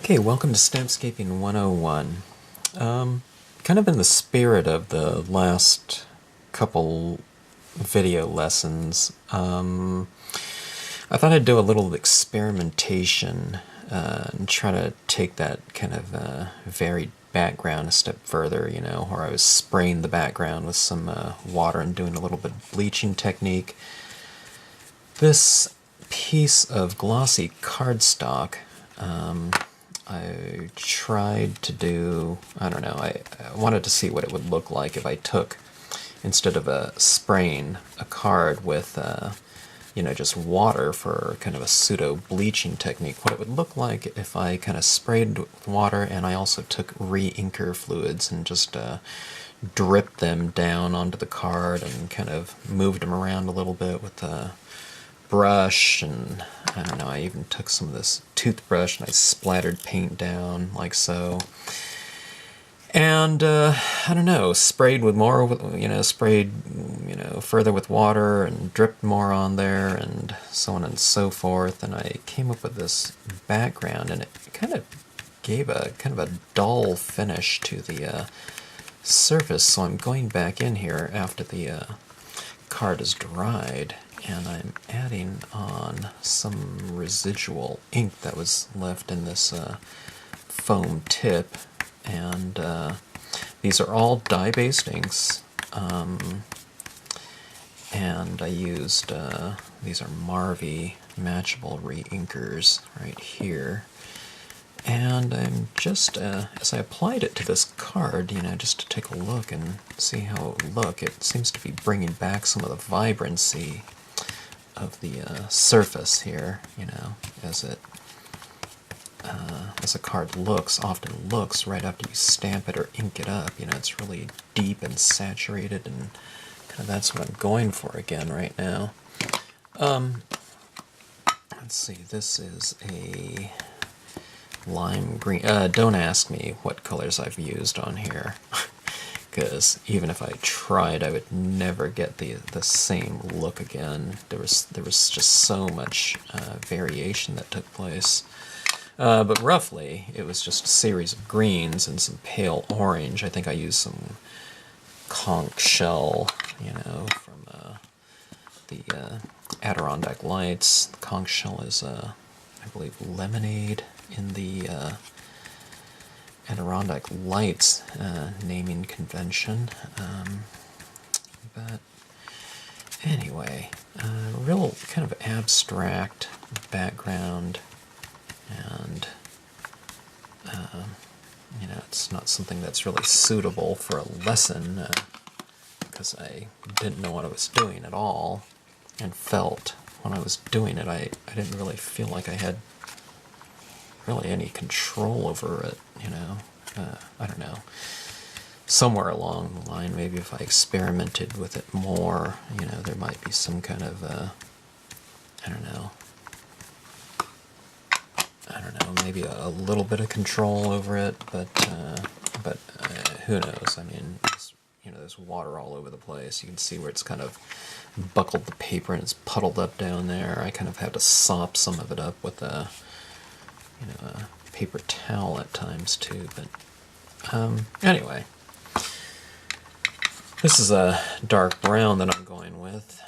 Okay, welcome to Stampscaping 101. Kind of in the spirit of the last couple video lessons, I thought I'd do a little experimentation and try to take that kind of varied background a step further, you know, where I was spraying the background with some water and doing a little bit of bleaching technique. This piece of glossy cardstock, I tried to do, I don't know, I wanted to see what it would look like if I took, instead of spraying a card with, you know, just water for kind of a pseudo-bleaching technique, what it would look like if I kind of sprayed with water and I also took re-inker fluids and just dripped them down onto the card and kind of moved them around a little bit with the brush, and I don't know, I even took some of this toothbrush and I splattered paint down like so, and I don't know, sprayed with more, sprayed, you know, further with water and dripped more on there and so on and so forth, and I came up with this background, and it kind of gave a kind of a dull finish to the surface. So I'm going back in here after the card is dried, and I'm adding on some residual ink that was left in this foam tip, and these are all dye-based inks, and I used, these are Marvy matchable re-inkers right here, and I'm just, as I applied it to this card, you know, just to take a look and see how it would look, it seems to be bringing back some of the vibrancy of the surface here, you know, as a card often looks right after you stamp it or ink it up. You know, it's really deep and saturated, and kind of that's what I'm going for again right now. Let's see, this is a lime green. Don't ask me what colors I've used on here, because even if I tried, I would never get the same look again. There was just so much variation that took place. But roughly, it was just a series of greens and some pale orange. I think I used some conch shell, you know, from the Adirondack Lights. The conch shell is, I believe, lemonade in the Adirondack Lights naming convention. But anyway, real kind of abstract background, and you know, it's not something that's really suitable for a lesson, because I didn't know what I was doing at all, and felt when I was doing it I didn't really feel like I had really any control over it, you know. I don't know, somewhere along the line, maybe if I experimented with it more, you know, there might be some kind of, I don't know, maybe a little bit of control over it, but who knows? I mean, you know, there's water all over the place. You can see where it's kind of buckled the paper and it's puddled up down there. I kind of had to sop some of it up with a, you know, a paper towel at times too. But anyway, this is a dark brown that I'm going with,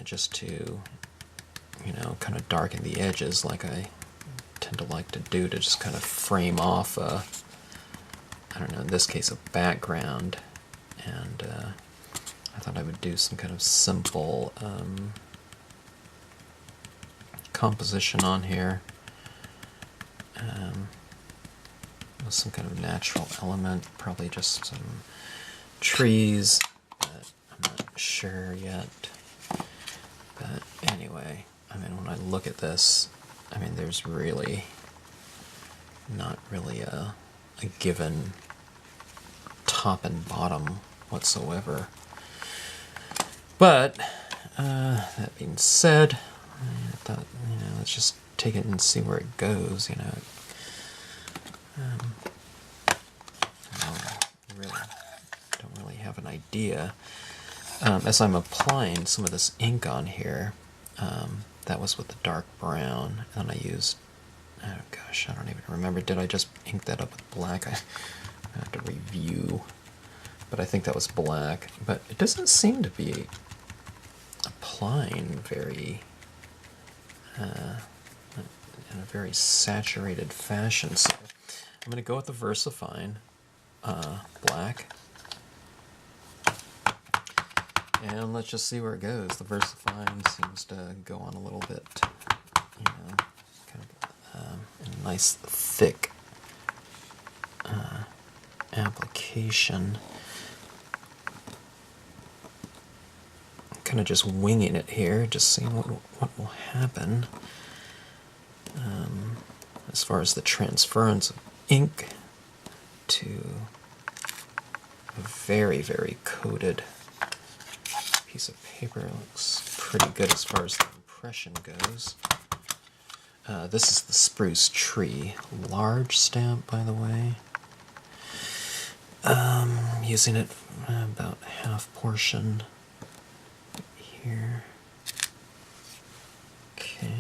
just to, you know, kind of darken the edges, like I tend to like to do, to just kind of frame off a, I don't know, in this case a background, and I thought I would do some kind of simple composition on here, with some kind of natural element, probably just some trees, but I'm not sure yet. But anyway, I mean, when I look at this, I mean, there's really not really a given top and bottom whatsoever. But that being said, I thought, you know, let's just take it and see where it goes, you know. I don't really have an idea. As I'm applying some of this ink on here, that was with the dark brown, and I used, oh gosh, I don't even remember, did I just ink that up with black? I have to review, but I think that was black. But it doesn't seem to be applying very in a very saturated fashion. So I'm going to go with the Versafine black, and let's just see where it goes. The Versafine seems to go on a little bit, you know, kind of a nice thick application. Kind of just winging it here, just seeing what will happen as far as the transference of ink to a very, very coated piece of paper. It looks pretty good as far as the impression goes. This is the Spruce Tree Lg stamp, by the way. Using it about half portion here. Okay.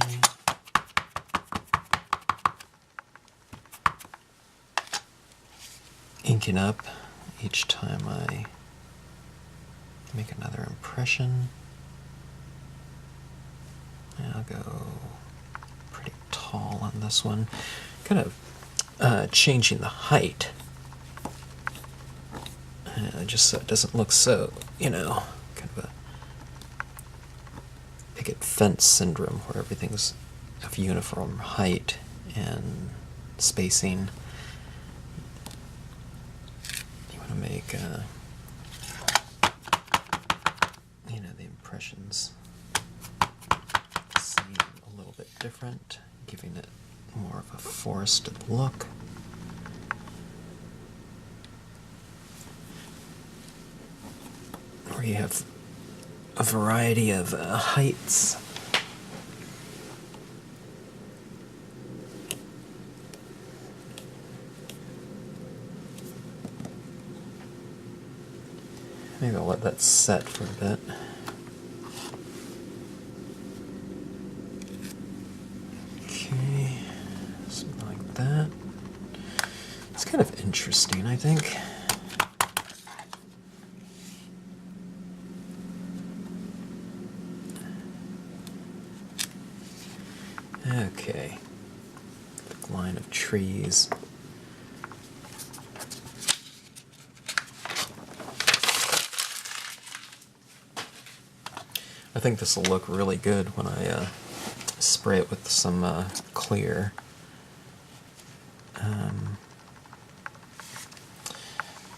Inking up each time I make another impression. I'll go pretty tall on this one. Kind of changing the height. Just so it doesn't look so, you know, kind of a picket fence syndrome where everything's of uniform height and spacing. You want to make, you know, the impressions seem a little bit different, giving it more of a forested look. Where you have a variety of heights. Maybe I'll let that set for a bit. Okay, something like that. It's kind of interesting, I think. Okay, the line of trees. I think this will look really good when I spray it with some clear.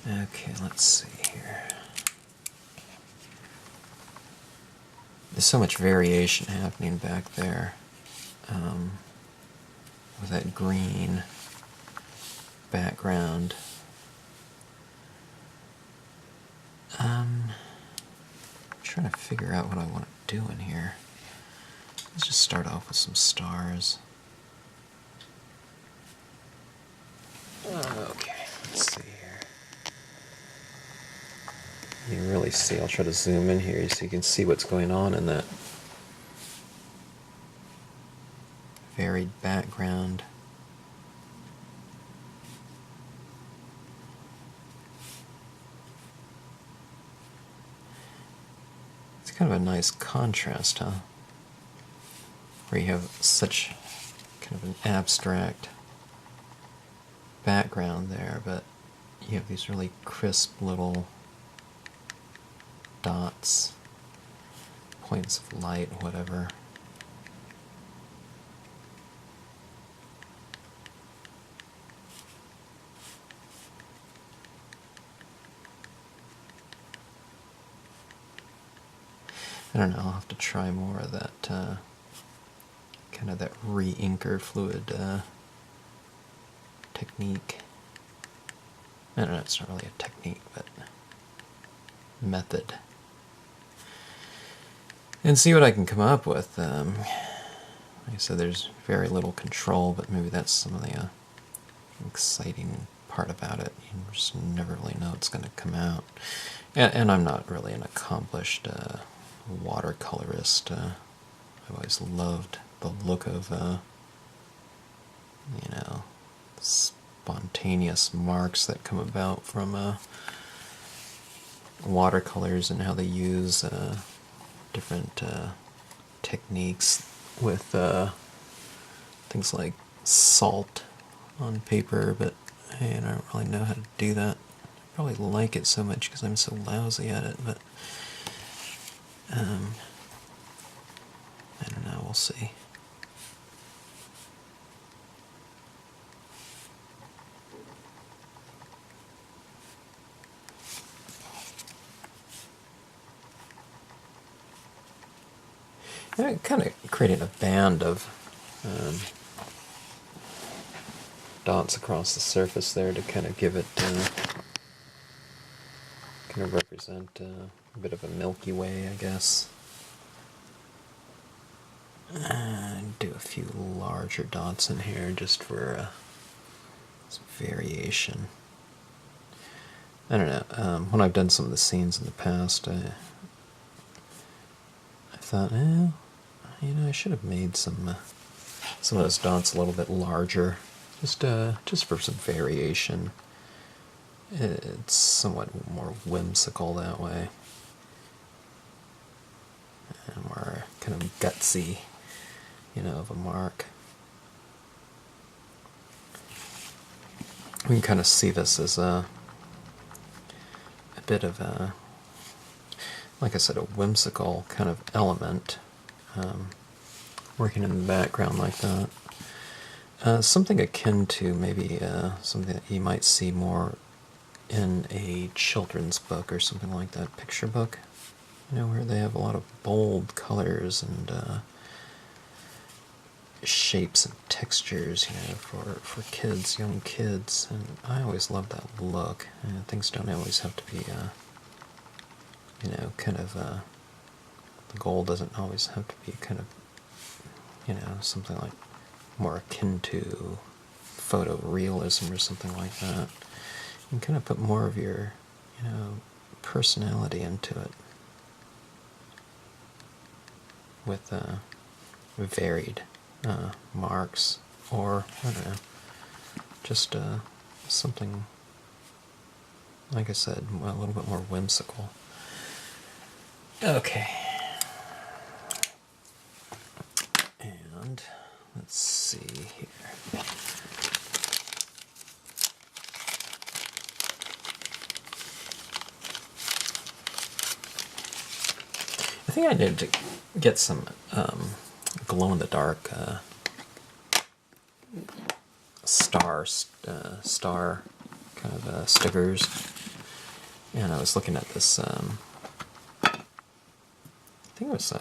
Okay, let's see here. There's so much variation happening back there. With that green background. I'm trying to figure out what I want to do in here. Let's just start off with some stars. Okay, let's see here. You can really see, I'll try to zoom in here so you can see what's going on in that varied background. It's kind of a nice contrast, huh? Where you have such kind of an abstract background there, but you have these really crisp little dots, points of light, whatever. I don't know, I'll have to try more of that, kind of that re-inker fluid technique. I don't know, it's not really a technique, but method. And see what I can come up with. Like I said, there's very little control, but maybe that's some of the exciting part about it. You just never really know what's going to come out. And I'm not really an accomplished watercolorist. I've always loved the look of, you know, spontaneous marks that come about from watercolors and how they use different techniques with things like salt on paper, but hey, I don't really know how to do that. I probably like it so much because I'm so lousy at it, but I don't know, we'll see. I kind of created a band of dots across the surface there to kind of give it, kind of represent a bit of a Milky Way, I guess. And do a few larger dots in here just for some variation. I don't know, when I've done some of the scenes in the past, I thought, you know, I should have made some of those dots a little bit larger, just for some variation. It's somewhat more whimsical that way, and more kind of gutsy, you know, of a mark. We can kind of see this as a bit of a, like I said, a whimsical kind of element, working in the background like that. Something akin to maybe something that you might see more in a children's book or something like that, picture book, you know, where they have a lot of bold colors and shapes and textures, you know, for kids, young kids, and I always love that look. Things don't always have to be, you know, kind of, the goal doesn't always have to be kind of, you know, something like more akin to photorealism or something like that. You can kind of put more of your, you know, personality into it with varied marks, or, I don't know, just something, like I said, a little bit more whimsical. Okay. And let's see here. I think I need to get some glow-in-the-dark star kind of stickers. And I was looking at this, I think it was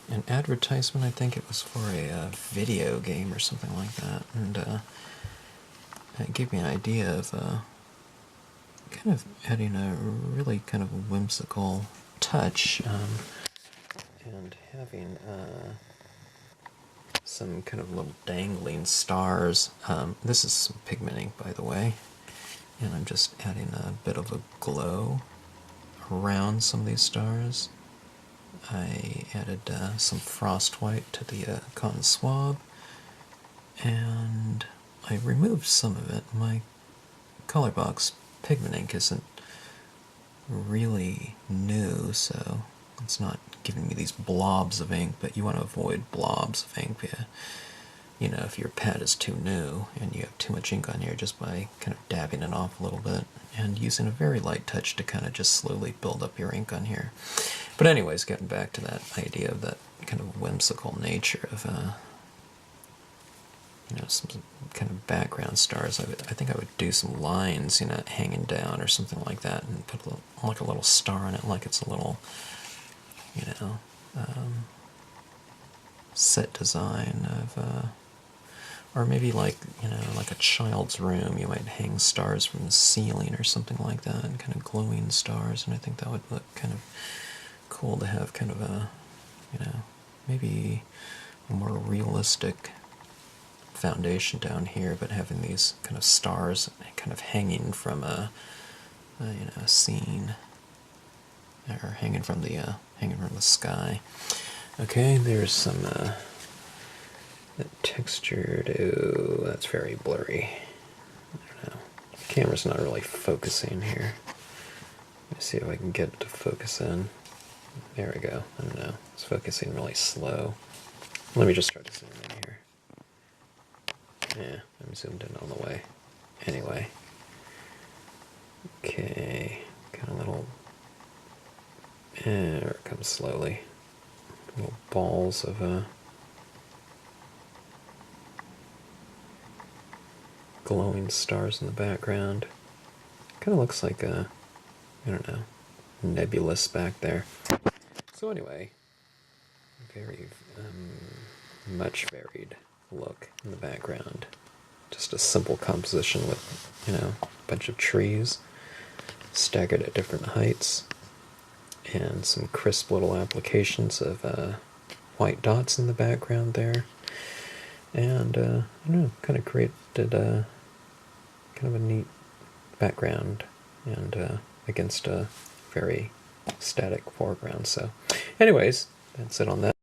an advertisement. I think it was for a video game or something like that, and it gave me an idea of kind of adding a really kind of whimsical touch, and having some kind of little dangling stars. This is some pigment ink, by the way, and I'm just adding a bit of a glow around some of these stars. I added some frost white to the cotton swab, and I removed some of it. My color box pigment ink isn't really new, so it's not giving me these blobs of ink, but you want to avoid blobs of ink. You know, if your pad is too new and you have too much ink on here, just by kind of dabbing it off a little bit and using a very light touch to kind of just slowly build up your ink on here. But anyways, getting back to that idea of that kind of whimsical nature of, you know, some kind of background stars. I think I would do some lines, you know, hanging down or something like that, and put like a little star on it, like it's a little, you know, set design of, or maybe like, you know, like a child's room, you might hang stars from the ceiling or something like that, and kind of glowing stars, and I think that would look kind of cool to have kind of a, you know, maybe a more realistic foundation down here, but having these kind of stars kind of hanging from a you know, a scene, or hanging from the sky. Okay, there's some That textured, ooh, that's very blurry. I don't know. The camera's not really focusing here. Let me see if I can get it to focus in. There we go. I don't know. It's focusing really slow. Let me just try to zoom in here. Yeah, I'm zoomed in all the way. Anyway. Okay. Kind of little... there it comes slowly. Little balls of glowing stars in the background. Kind of looks like a, I don't know, nebulous back there. So anyway, very much varied look in the background. Just a simple composition with, you know, a bunch of trees staggered at different heights, and some crisp little applications of white dots in the background there. And, I don't know, kind of created a kind of a neat background and against a very static foreground. So anyways, that's it on that.